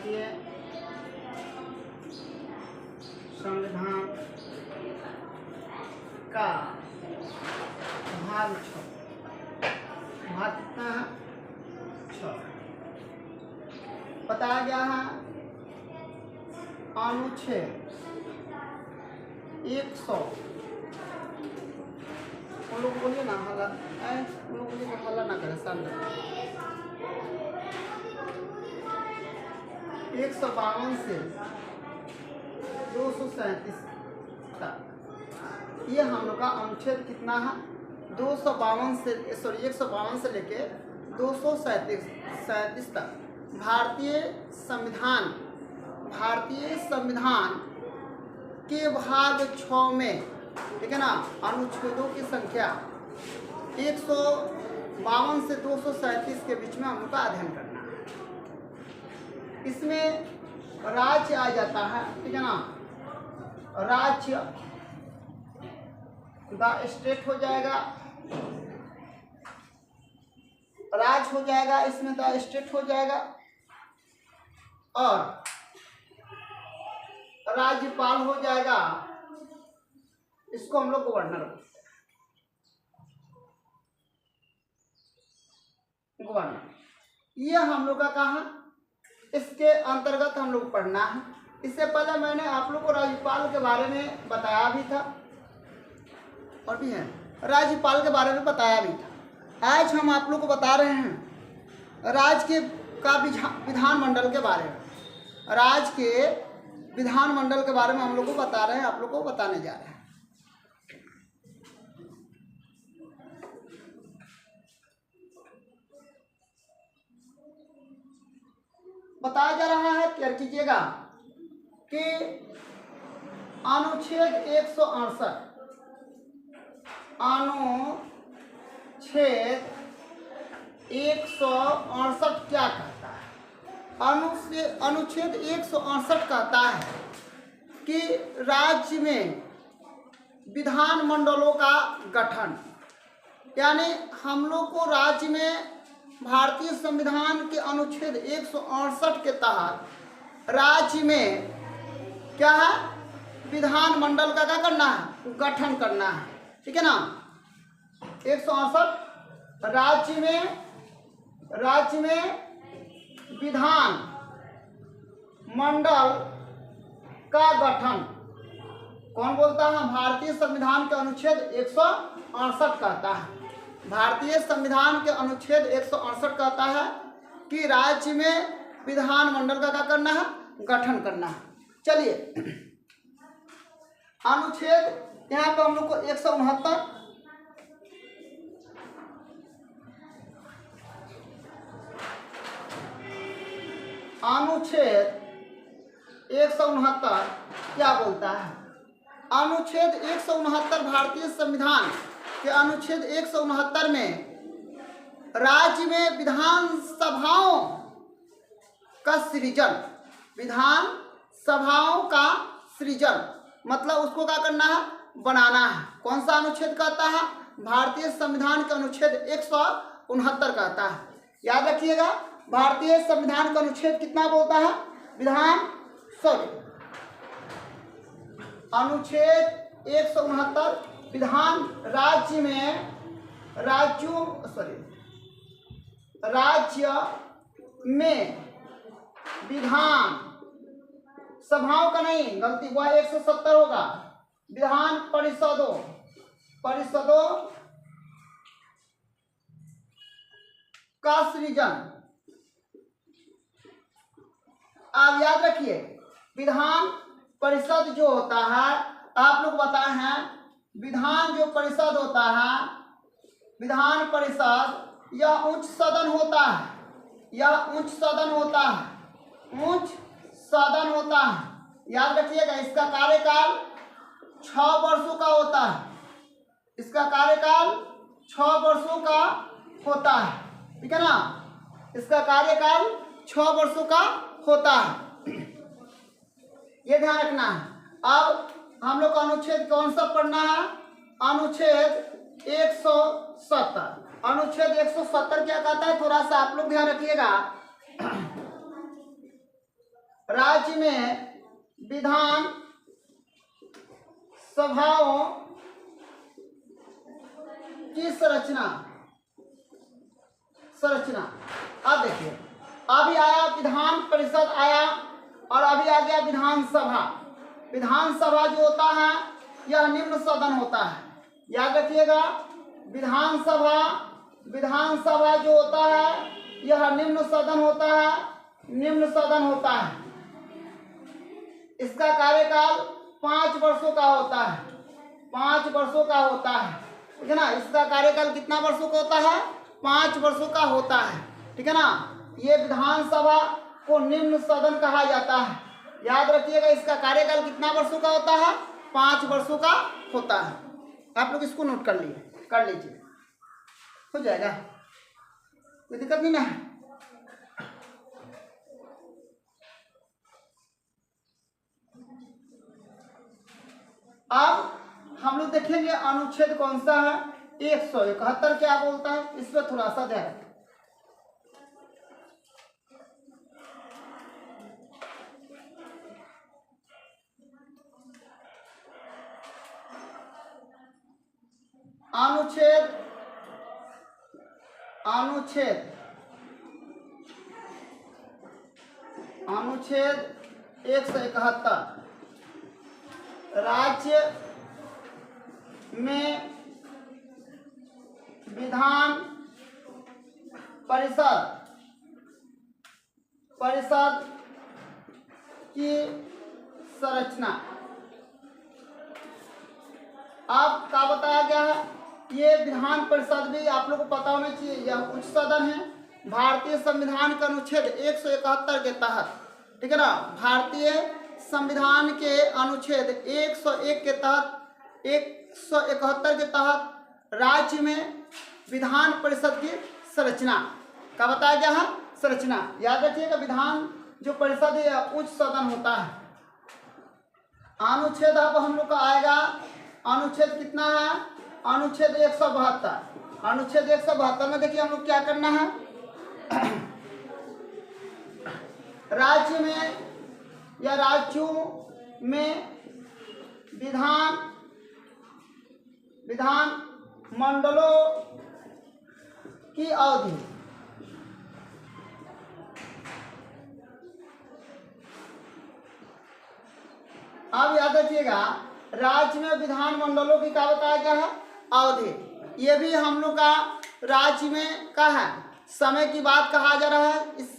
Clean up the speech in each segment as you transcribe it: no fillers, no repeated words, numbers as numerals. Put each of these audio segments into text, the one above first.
भारतीय संविधान का भाग 6 भाग कितना है 6 बताया गया है। अनुच्छेद 100 उन लोग बोलिए ना हल्ला उन लोग बोलिए हल्ला ना करें सामने 152 से 237 तक ये हम लोग का अनुच्छेद कितना है 252 से 152 से लेके 237 तक भारतीय संविधान के भाग 6 में, ठीक है ना, अनुच्छेदों की संख्या 152 से 237 के बीच में हम लोग का अध्ययन करना है। इसमें राज्य आ जाता है, ठीक है ना, राज्य द स्टेट हो जाएगा, राज्य हो जाएगा, इसमें द स्टेट हो जाएगा और राज्यपाल हो जाएगा, इसको हम लोग गवर्नर ये हम लोग का कहा, इसके अंतर्गत हम लोग पढ़ना है। इससे पहले मैंने आप लोग को राज्यपाल के बारे में बताया भी था और भी है, राज्यपाल के बारे में बताया भी था। आज हम आप लोग को बता रहे हैं राज्य का विधानमंडल के बारे में, राज्य के विधानमंडल के बारे में हम लोग को बता रहे हैं, आप लोग को बताने जा रहे हैं। बताया जा रहा है, क्या कीजिएगा कि अनुच्छेद 168 क्या कहता है। अनुच्छेद 168 कहता है कि राज्य में विधानमंडलों का गठन, यानी हम लोग को राज्य में भारतीय संविधान के अनुच्छेद 168 के तहत राज्य में क्या है, विधानमंडल का क्या करना है, गठन करना है, ठीक है ना। 168 राज्य में विधान मंडल का गठन कौन बोलता है, भारतीय संविधान के अनुच्छेद 168 कहता है। भारतीय संविधान के अनुच्छेद 168 कहता है कि राज्य में विधानमंडल का क्या करना है, गठन करना है। चलिए अनुच्छेद यहाँ पे हम लोग को 169 अनुच्छेद 169 क्या बोलता है। अनुच्छेद 169 भारतीय संविधान के अनुच्छेद 169 में राज्य में विधान सभाओं का सृजन, विधान सभाओं का सृजन मतलब उसको क्या करना है, बनाना है। कौन सा अनुच्छेद कहता है, भारतीय संविधान के अनुच्छेद 169 कहता है। याद रखिएगा, भारतीय संविधान का अनुच्छेद कितना बोलता है, अनुच्छेद 169 विधान राज्य में विधान सभाओं का नहीं, गलती हुआ, 170 होगा, विधान परिषदों का सृजन। आप याद रखिए, विधान परिषद जो होता है, आप लोग बताए हैं, विधान जो परिषद होता है, विधान परिषद यह उच्च सदन होता है, उच्च सदन होता है। याद रखिएगा, इसका कार्यकाल 6 वर्षों का होता है, इसका कार्यकाल 6 वर्षों का होता है, ठीक है ना, इसका कार्यकाल 6 वर्षों का होता है, ये ध्यान रखना है। अब हम लोग का अनुच्छेद कौन सा पढ़ना है, अनुच्छेद 170। अनुच्छेद 170 क्या कहता है, थोड़ा सा आप लोग ध्यान रखिएगा। राज्य में विधान सभाओं की संरचना। अब देखिए, अभी आया विधान परिषद आया और अभी आ गया विधानसभा। विधानसभा जो होता है यह निम्न सदन होता है, याद रखिएगा। विधानसभा जो होता है यह निम्न सदन होता है। इसका कार्यकाल 5 वर्षों का होता है, 5 वर्षों का होता है, ठीक है ना। इसका कार्यकाल कितना वर्षों का होता है? 5 वर्षों का होता है, ठीक है ना। ये विधानसभा को निम्न सदन कहा जाता है, याद रखिएगा। इसका कार्यकाल कितना वर्षों का होता है? 5 वर्षों का होता है। आप लोग इसको नोट कर लीजिए, हो जाएगा, कोई दिक्कत नहीं ना है। अब हम लोग देखेंगे अनुच्छेद कौन सा है, 171 क्या बोलता है, इस पर थोड़ा सा ध्यान रखें। अनुच्छेद 171 राज्य में विधान परिषद की संरचना। अब क्या बताया गया है? ये विधान परिषद भी आप लोग को पता होना चाहिए, यह उच्च सदन है। भारतीय संविधान के अनुच्छेद 171 के तहत, ठीक है ना, भारतीय संविधान के अनुच्छेद 101 के तहत 171 के तहत राज्य में विधान परिषद की संरचना का बताया गया है। संरचना याद रखिएगा, विधान जो परिषद है उच्च सदन होता है। अनुच्छेद अब हम लोग का आएगा, अनुच्छेद कितना है? अनुच्छेद 172। अनुच्छेद 172 में देखिए हम लोग क्या करना है, राज्य में या राज्यों में विधान मंडलों की अवधि। अब याद रखिएगा, राज्य में विधान मंडलों की क्या बताया गया है? अवधि। ये भी हम लोग का राज्य में का है, समय की बात कहा जा रहा है। इस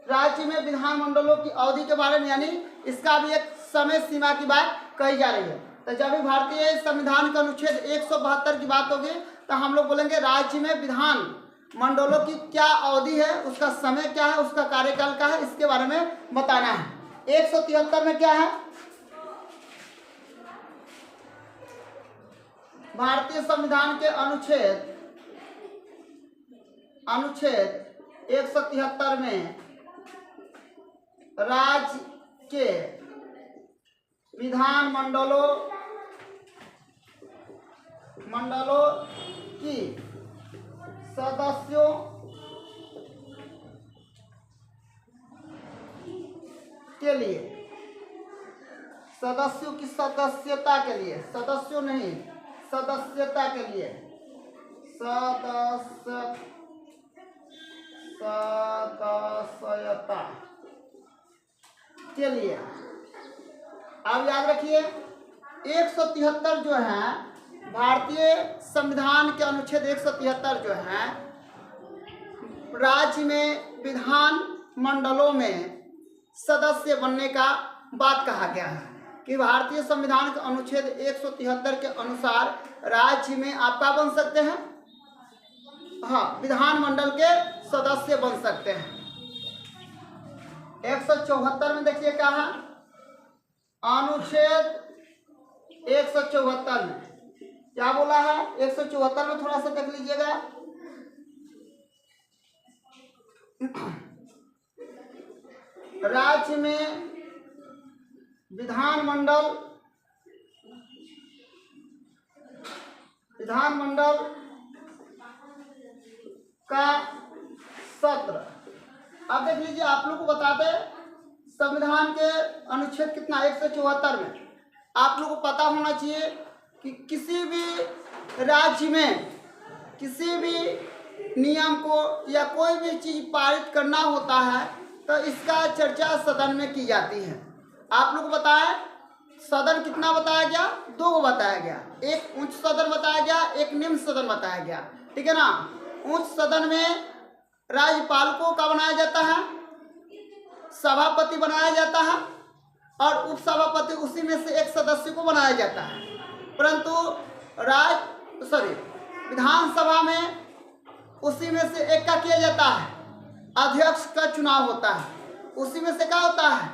राज्य में विधान मंडलों की अवधि के बारे में, यानी इसका भी एक समय सीमा की बात कही जा रही है। तो जब भी भारतीय संविधान का अनुच्छेद 172 की बात होगी तो हम लोग बोलेंगे राज्य में विधान मंडलों की क्या अवधि है, उसका समय क्या है, उसका कार्यकाल क्या है, इसके बारे में बताना है। 173 में क्या है? भारतीय संविधान के अनुच्छेद 173 में राज्य के विधान मंडलों की सदस्यों के लिए, सदस्यों की सदस्यता के लिए, सदस्यों नहीं सदस्यता के लिए, सदस्यता के लिए। अब याद रखिए 173 जो है भारतीय संविधान के अनुच्छेद 173 जो है राज्य में विधान मंडलों में सदस्य बनने का बात कहा गया है कि भारतीय संविधान के अनुच्छेद 173 के अनुसार राज्य में आप क्या बन सकते हैं? हाँ, विधानमंडल के सदस्य बन सकते हैं। 174 में देखिए क्या है, अनुच्छेद 174 में क्या बोला है? 174 में थोड़ा सा देख लीजिएगा। राज्य में विधानमंडल का सत्र। अब देख लीजिए, आप लोग को बता दें संविधान के अनुच्छेद कितना 174 में आप लोगों को पता होना चाहिए कि किसी भी राज्य में किसी भी नियम को या कोई भी चीज़ पारित करना होता है तो इसका चर्चा सदन में की जाती है। आप लोग बताएं सदन कितना बताया गया? 2 को बताया गया, एक उच्च सदन बताया गया, एक निम्न सदन बताया गया, ठीक है ना। उच्च सदन में राज्यपाल को क्या बनाया जाता है? सभापति बनाया जाता है और उपसभापति उसी में से एक सदस्य को बनाया जाता है। परंतु विधानसभा में उसी में से एक का किया जाता है, अध्यक्ष का चुनाव होता है। उसी में से क्या होता है?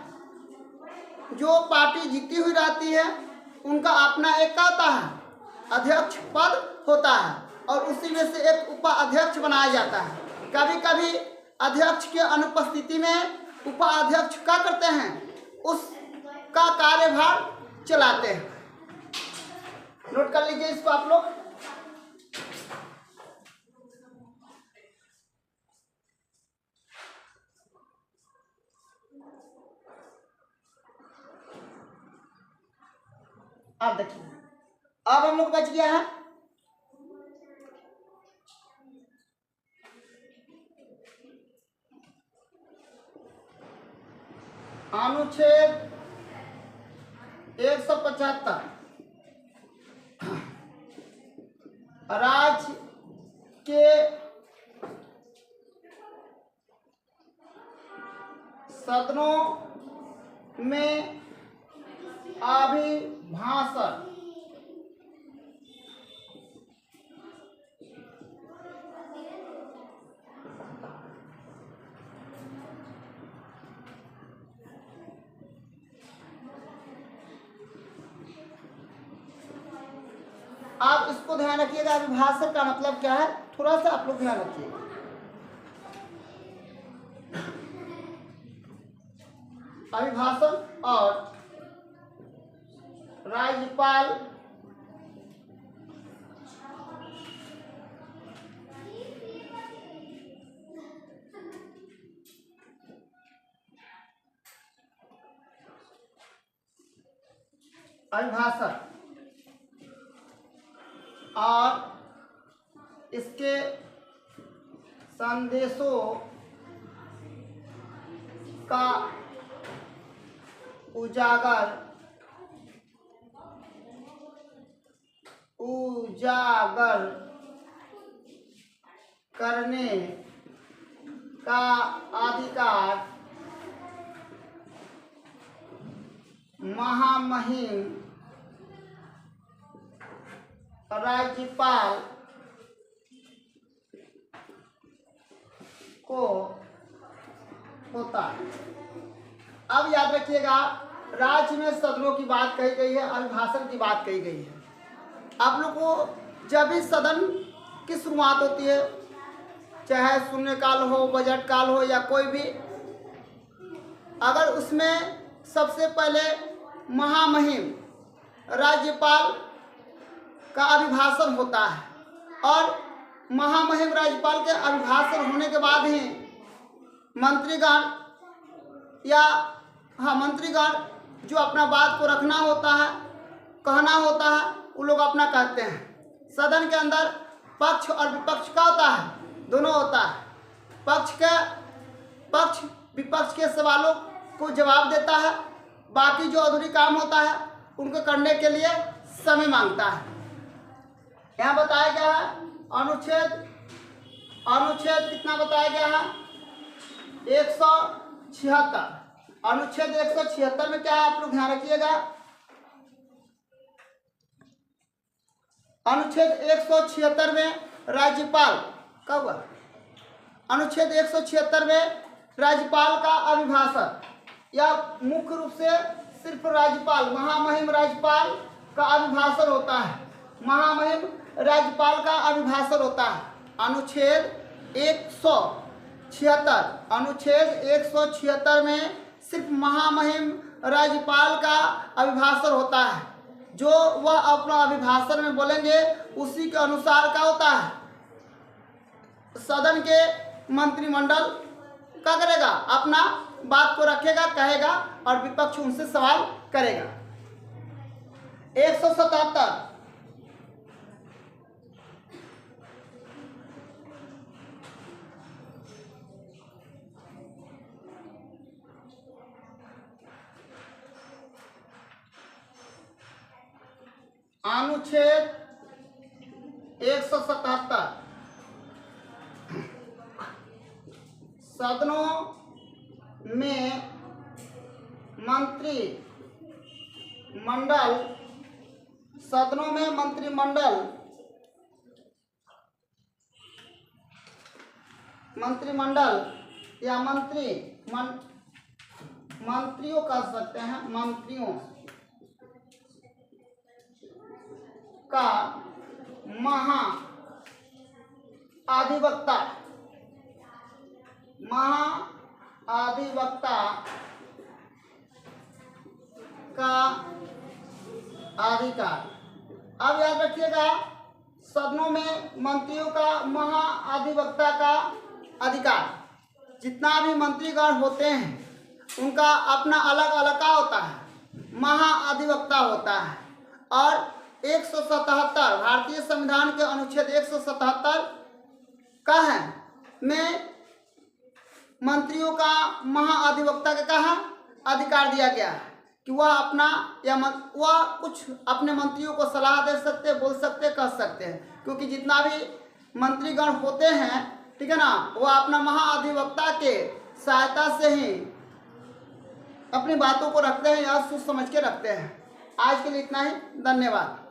जो पार्टी जीती हुई रहती है उनका अपना एक का होता है, अध्यक्ष पद होता है और उसी में से एक उपाध्यक्ष बनाया जाता है। कभी कभी अध्यक्ष के अनुपस्थिति में उपाध्यक्ष क्या करते हैं? उसका कार्यभार चलाते हैं। नोट कर लीजिए इसको आप लोग। आप देखिए अब हम लोग बच गया है अनुच्छेद 175 राज्य के सदनों में अभिभाषण आप इसको ध्यान रखिएगा। अभिभाषण का मतलब क्या है थोड़ा सा आप लोग ध्यान रखिएगा। अभिभाषण और राज्यपाल अभिभाषण और इसके संदेशों का उजागर करने का अधिकार महामहिम राज्यपाल को होता है। अब याद रखिएगा राज्य में सदनों की बात कही गई है, अभिभाषण की बात कही गई है। आप लोग को जब भी सदन की शुरुआत होती है, चाहे शून्यकाल हो, बजट काल हो या कोई भी, अगर उसमें सबसे पहले महामहिम राज्यपाल का अभिभाषण होता है और महामहिम राज्यपाल के अभिभाषण होने के बाद ही मंत्रीगण मंत्रीगण जो अपना बात को रखना होता है, कहना होता है, वो लोग अपना कहते हैं। सदन के अंदर पक्ष और विपक्ष का होता है, दोनों होता है। पक्ष विपक्ष के सवालों को जवाब देता है, बाकी जो अधूरी काम होता है उनको करने के लिए समय मांगता है। यहाँ बताया गया है अनुच्छेद कितना बताया गया है? 176। अनुच्छेद 176 में क्या है आप लोग ध्यान रखिएगा। अनुच्छेद 176 में राज्यपाल का हुआ, अनुच्छेद 176 में राज्यपाल का अभिभाषण या मुख्य रूप से सिर्फ राज्यपाल, महामहिम राज्यपाल का अभिभाषण होता है। महामहिम राज्यपाल का अभिभाषण होता है। अनुच्छेद 176 में सिर्फ महामहिम राज्यपाल का अभिभाषण होता है। जो वह अपना अभिभाषण में बोलेंगे उसी के अनुसार क्या होता है, सदन के मंत्रिमंडल क्या करेगा, अपना बात को रखेगा, कहेगा और विपक्ष उनसे सवाल करेगा। 177 अनुच्छेद 177 सदनों में मंत्रिमंडल या मंत्रियों कह सकते हैं, मंत्रियों का महाधिवक्ता का अधिकार। अब याद रखिएगा, सदनों में मंत्रियों का महाधिवक्ता का अधिकार। जितना भी मंत्रीगण होते हैं उनका अपना अलग अलग का होता है, महाधिवक्ता होता है। और 177 भारतीय संविधान के अनुच्छेद 177 का है में मंत्रियों का महाधिवक्ता का कहा अधिकार दिया गया है कि वह अपना वह कुछ अपने मंत्रियों को सलाह दे सकते, बोल सकते, कह सकते हैं। क्योंकि जितना भी मंत्रीगण होते हैं, ठीक है ना, वह अपना महाधिवक्ता के सहायता से ही अपनी बातों को रखते हैं या सोच समझ के रखते हैं। आज के लिए इतना ही, धन्यवाद।